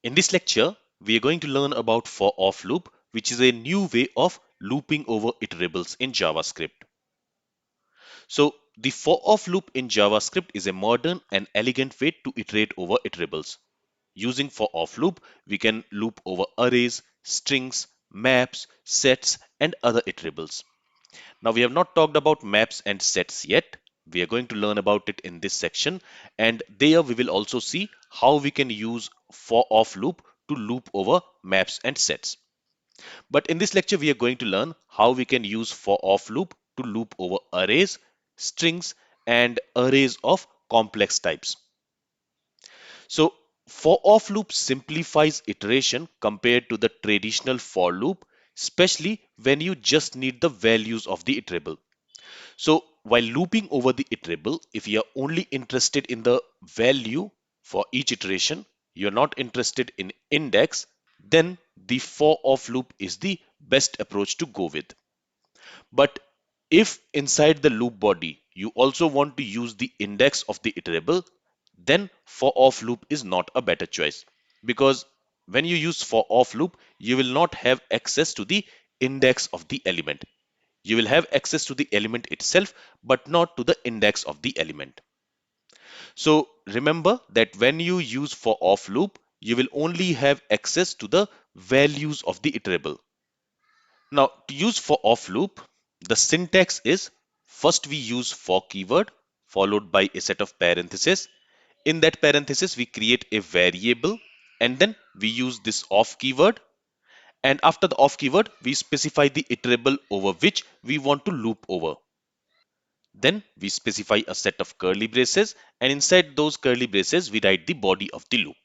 In this lecture, we are going to learn about for-off loop, which is a new way of looping over iterables in JavaScript. So the for-off loop in JavaScript is a modern and elegant way to iterate over iterables. Using for-off loop, we can loop over arrays, strings, maps, sets, and other iterables. Now we have not talked about maps and sets yet. We are going to learn about it in this section, and there we will also see how we can use for-off loop to loop over maps and sets. But in this lecture, we are going to learn how we can use for-off loop to loop over arrays, strings, and arrays of complex types. So for-off loop simplifies iteration compared to the traditional for loop, especially when you just need the values of the iterable. So while looping over the iterable, if you are only interested in the value for each iteration, you're not interested in index, then the for-off loop is the best approach to go with. But if inside the loop body, you also want to use the index of the iterable, then for-off loop is not a better choice. Because when you use for-off loop, you will not have access to the index of the element. You will have access to the element itself, but not to the index of the element. So remember that when you use for-off loop, you will only have access to the values of the iterable. Now to use for-off loop, the syntax is first we use for keyword followed by a set of parentheses. In that parenthesis, we create a variable and then we use this off keyword. And after the off keyword, we specify the iterable over which we want to loop over. Then we specify a set of curly braces, and inside those curly braces, we write the body of the loop.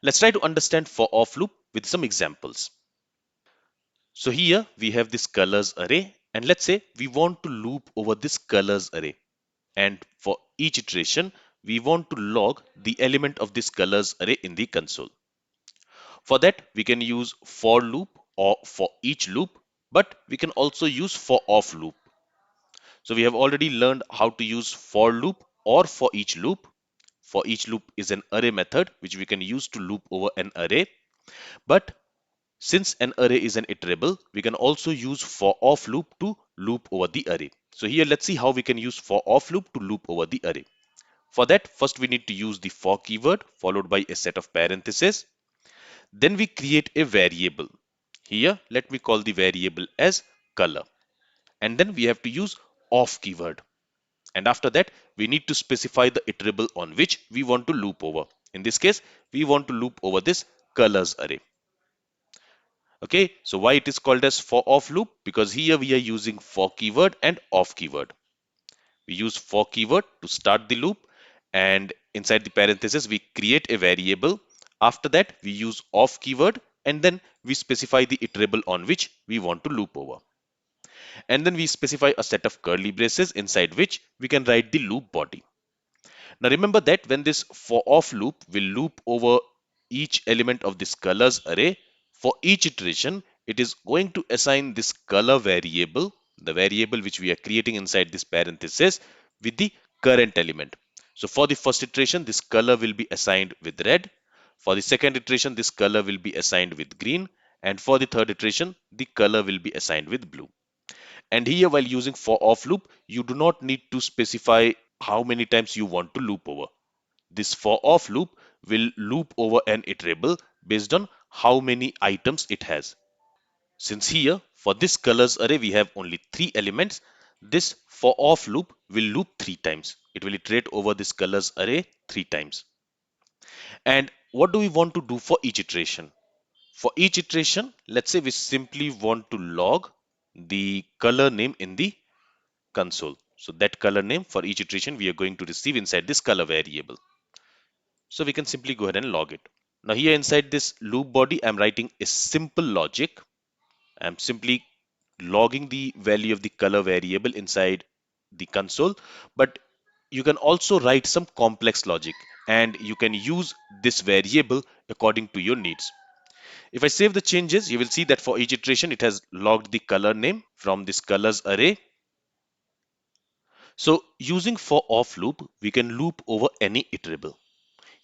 Let's try to understand for off loop with some examples. So here we have this colors array, and let's say we want to loop over this colors array. And for each iteration, we want to log the element of this colors array in the console. For that, we can use for loop or for each loop, but we can also use for off loop. So we have already learned how to use for loop or for each loop. For each loop is an array method which we can use to loop over an array. But since an array is an iterable, we can also use for off loop to loop over the array. So here let's see how we can use for off loop to loop over the array. For that, first we need to use the for keyword followed by a set of parentheses. Then we create a variable. Here let me call the variable as color. And then we have to use off keyword. And after that, we need to specify the iterable on which we want to loop over. In this case, we want to loop over this colors array. Okay, so why it is called as for off loop? Because here we are using for keyword and off keyword. We use for keyword to start the loop, and inside the parenthesis, we create a variable. After that, we use off keyword, and then we specify the iterable on which we want to loop over. And then we specify a set of curly braces inside which we can write the loop body. Now remember that when this for off loop will loop over each element of this colors array, for each iteration, it is going to assign this color variable, the variable which we are creating inside this parenthesis, with the current element. So for the first iteration, this color will be assigned with red. For the second iteration, this color will be assigned with green. And for the third iteration, the color will be assigned with blue. And here, while using for off loop, you do not need to specify how many times you want to loop over. This for off loop will loop over an iterable based on how many items it has. Since here for this colors array we have only 3 elements, this for off loop will loop 3 times. It will iterate over this colors array 3 times. And what do we want to do for each iteration? For each iteration, let's say we simply want to log the color name in the console. So that color name for each iteration we are going to receive inside this color variable. So we can simply go ahead and log it. Now here inside this loop body, I'm writing a simple logic. I'm simply logging the value of the color variable inside the console, but you can also write some complex logic and you can use this variable according to your needs. If I save the changes, you will see that for each iteration, it has logged the color name from this colors array. So using for off loop, we can loop over any iterable.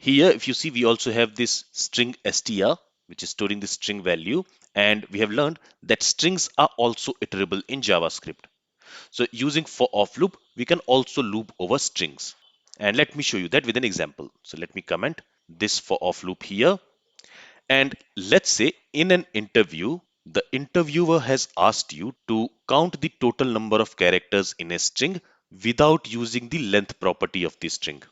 Here, if you see, we also have this string str, which is storing the string value. And we have learned that strings are also iterable in JavaScript. So using for off loop, we can also loop over strings. And let me show you that with an example. So let me comment this for off loop here. And let's say in an interview, the interviewer has asked you to count the total number of characters in a string without using the length property of the string.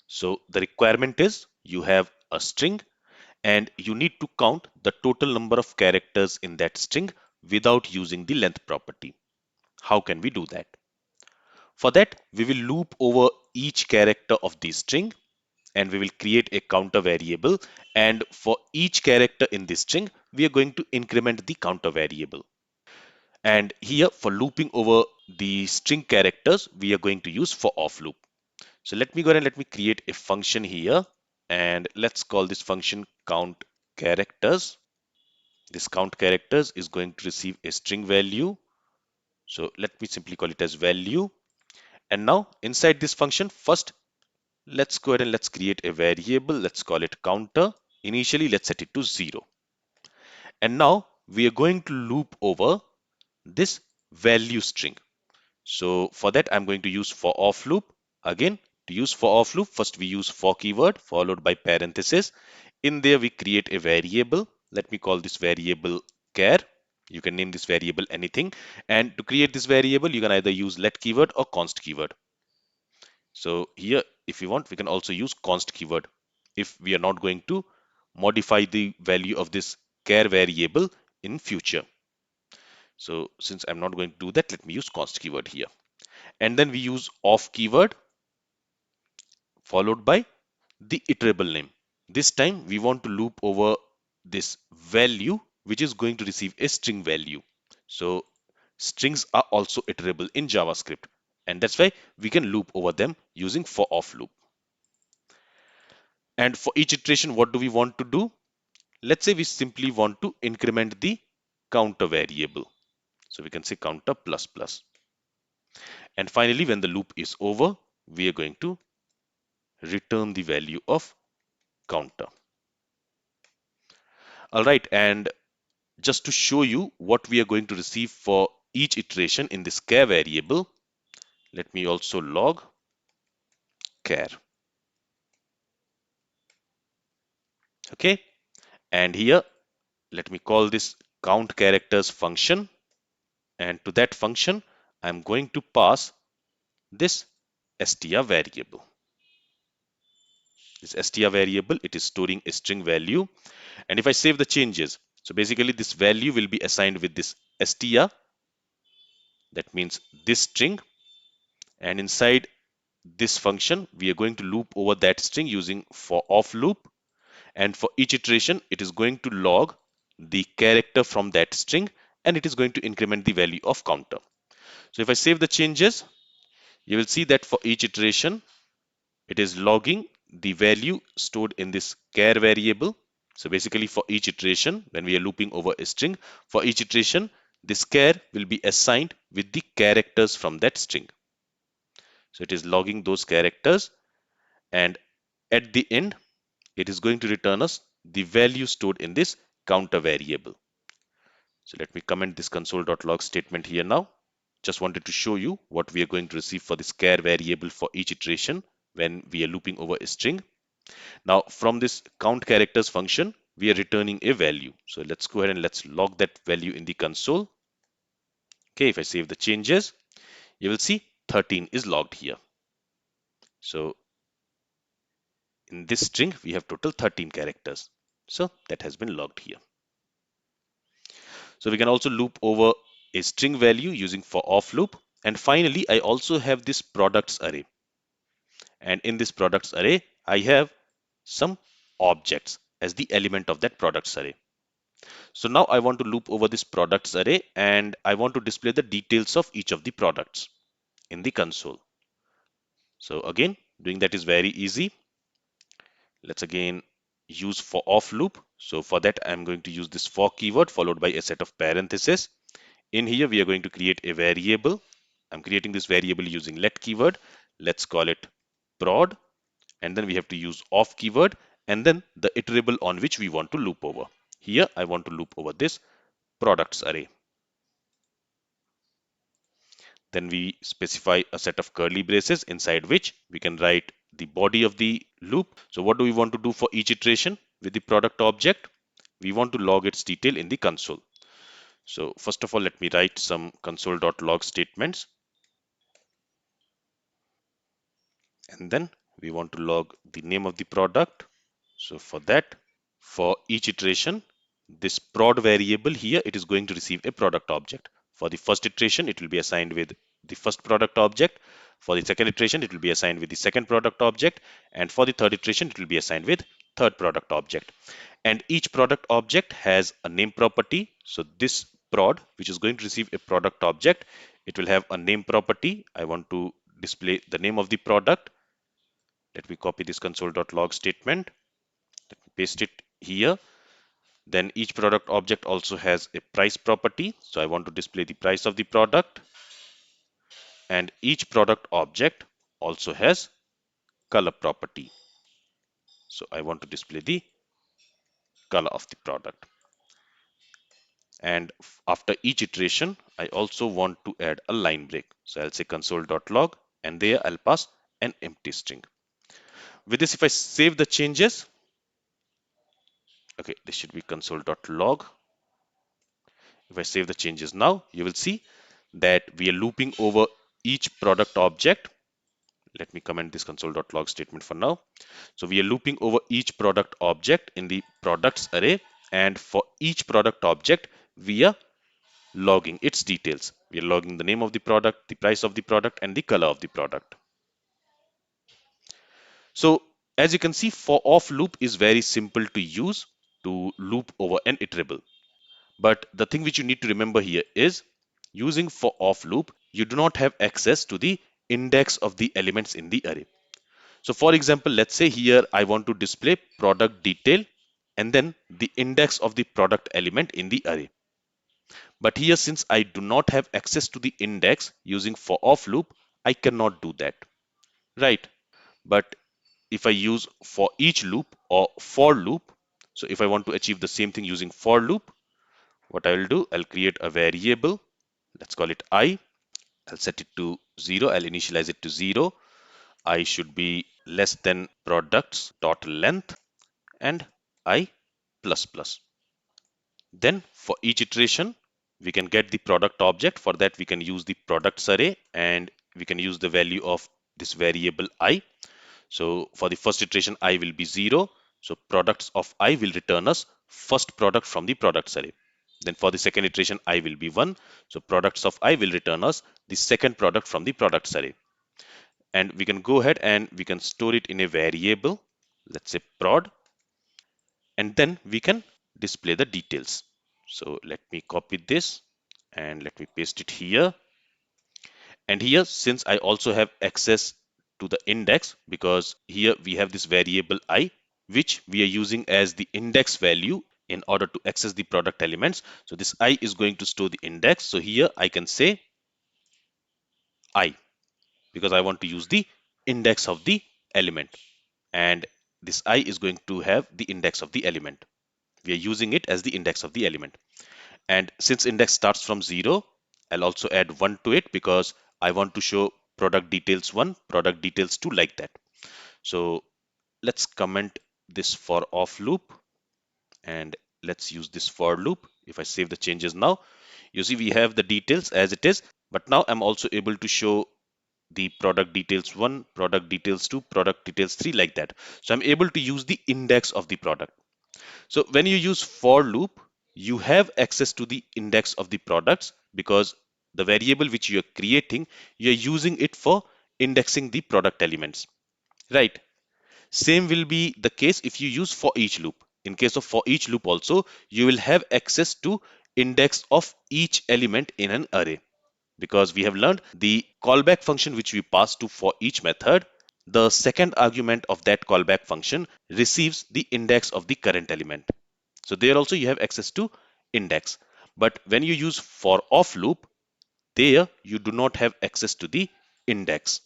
So the requirement is you have a string and you need to count the total number of characters in that string without using the length property. How can we do that? For that, we will loop over each character of the string and we will create a counter variable. And for each character in this string, we are going to increment the counter variable. And here for looping over the string characters, we are going to use for off loop. So let me go ahead and let me create a function here. And let's call this function count characters. This count characters is going to receive a string value. So let me simply call it as value. And now inside this function, first, let's go ahead and let's create a variable. Let's call it counter. Initially, let's set it to 0. And now we are going to loop over this value string. So for that, I'm going to use for off loop. Again, to use for off loop, first we use for keyword followed by parenthesis. In there, we create a variable. Let me call this variable char. You can name this variable anything. And to create this variable, you can either use let keyword or const keyword. So here, if you want, we can also use const keyword if we are not going to modify the value of this char variable in future. So since I'm not going to do that, let me use const keyword here. And then we use off keyword followed by the iterable name. This time we want to loop over this value, which is going to receive a string value. So strings are also iterable in JavaScript, and that's why we can loop over them using for off loop. And for each iteration, what do we want to do? Let's say we simply want to increment the counter variable. So we can say counter plus plus. And finally, when the loop is over, we are going to return the value of counter. All right, and just to show you what we are going to receive for each iteration in this char variable, let me also log char. Okay, and here let me call this count characters function, and to that function I'm going to pass this str variable. This str variable, it is storing a string value, and if I save the changes, so basically this value will be assigned with this str, that means this string, and inside this function we are going to loop over that string using for off loop, and for each iteration it is going to log the character from that string and it is going to increment the value of counter. So if I save the changes, you will see that for each iteration it is logging the value stored in this char variable. So basically for each iteration, when we are looping over a string, for each iteration this char will be assigned with the characters from that string. So it is logging those characters, and at the end it is going to return us the value stored in this counter variable. So let me comment this console.log statement here now. Just wanted to show you what we are going to receive for this char variable for each iteration when we are looping over a string. Now from this count characters function, we are returning a value. So let's go ahead and let's log that value in the console. Okay, if I save the changes, you will see 13 is logged here. So in this string, we have total 13 characters. So that has been logged here. So we can also loop over a string value using for off loop. And finally, I also have this products array. And in this products array, I have some objects as the element of that products array. So now I want to loop over this products array and I want to display the details of each of the products in the console. So again, doing that is very easy. Let's again use for off loop. So for that, I'm going to use this for keyword followed by a set of parentheses. In here, we are going to create a variable. I'm creating this variable using let keyword. Let's call it prod. and then we have to use off keyword, and then the iterable on which we want to loop over. Here I want to loop over this products array. Then we specify a set of curly braces inside which we can write the body of the loop. So what do we want to do for each iteration with the product object? We want to log its detail in the console. So first of all, let me write some console.log statements, and then we want to log the name of the product. So for that, for each iteration, this prod variable here, it is going to receive a product object. For the first iteration, it will be assigned with the first product object. For the second iteration, it will be assigned with the second product object. And for the third iteration, it will be assigned with third product object. And each product object has a name property. So this prod, which is going to receive a product object, it will have a name property. I want to display the name of the product. Let me copy this console.log statement, paste it here. Then each product object also has a price property. So I want to display the price of the product. And each product object also has color property. So I want to display the color of the product. And after each iteration, I also want to add a line break. So I'll say console.log, and there I'll pass an empty string. With this, if I save the changes, okay, this should be console.log. If I save the changes now, you will see that we are looping over each product object. Let me comment this console.log statement for now. So we are looping over each product object in the products array, and for each product object, we are logging its details. We are logging the name of the product, the price of the product, and the color of the product. So as you can see, for off loop is very simple to use to loop over an iterable. But the thing which you need to remember here is, using for off loop, you do not have access to the index of the elements in the array. So for example, let's say here I want to display product detail and then the index of the product element in the array. But here, since I do not have access to the index using for off loop, I cannot do that, right? But if I use for each loop or for loop, so if I want to achieve the same thing using for loop, what I will do, I'll create a variable. Let's call it I. I'll set it to 0. I'll initialize it to 0. I should be less than products dot length and I plus plus. Then for each iteration, we can get the product object. For that, we can use the products array and we can use the value of this variable I. So for the first iteration, I will be 0. So products of I will return us first product from the products array. Then for the second iteration, I will be 1. So products of I will return us the second product from the products array. And we can go ahead and we can store it in a variable. Let's say prod, and then we can display the details. So let me copy this and let me paste it here. And here, since I also have access to the index, because here we have this variable I, which we are using as the index value in order to access the product elements. So this I is going to store the index. So here I can say I, because I want to use the index of the element. And this I is going to have the index of the element. We are using it as the index of the element. And since index starts from 0, I'll also add 1 to it because I want to show product details 1, product details 2, like that. So let's comment this for off loop and let's use this for loop. If I save the changes now, you see we have the details as it is, but now I'm also able to show the product details 1, product details 2, product details 3, like that. So I'm able to use the index of the product. So when you use for loop, you have access to the index of the products because the variable which you are creating, you're using it for indexing the product elements, right? Same will be the case if you use for each loop. In case of for each loop also, you will have access to index of each element in an array, because we have learned the callback function which we pass to for each method. The second argument of that callback function receives the index of the current element. So there also you have access to index. But when you use for off loop, there you do not have access to the index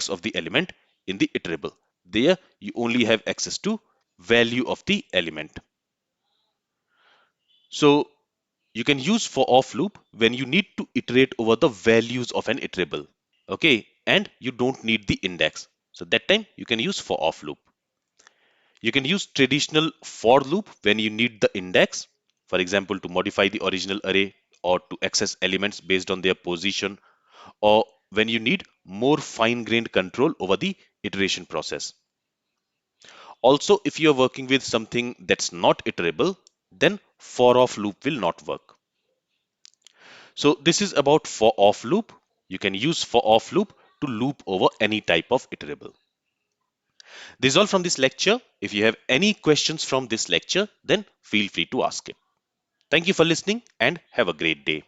of the element in the iterable. There you only have access to value of the element. So you can use for off loop when you need to iterate over the values of an iterable. Okay, and you don't need the index. So that time you can use for off loop. You can use traditional for loop when you need the index, for example, to modify the original array or to access elements based on their position, or when you need more fine-grained control over the iteration process. Also, if you are working with something that's not iterable, then for off loop will not work. So this is about for off loop. You can use for off loop to loop over any type of iterable. This is all from this lecture. If you have any questions from this lecture, then feel free to ask it. Thank you for listening and have a great day.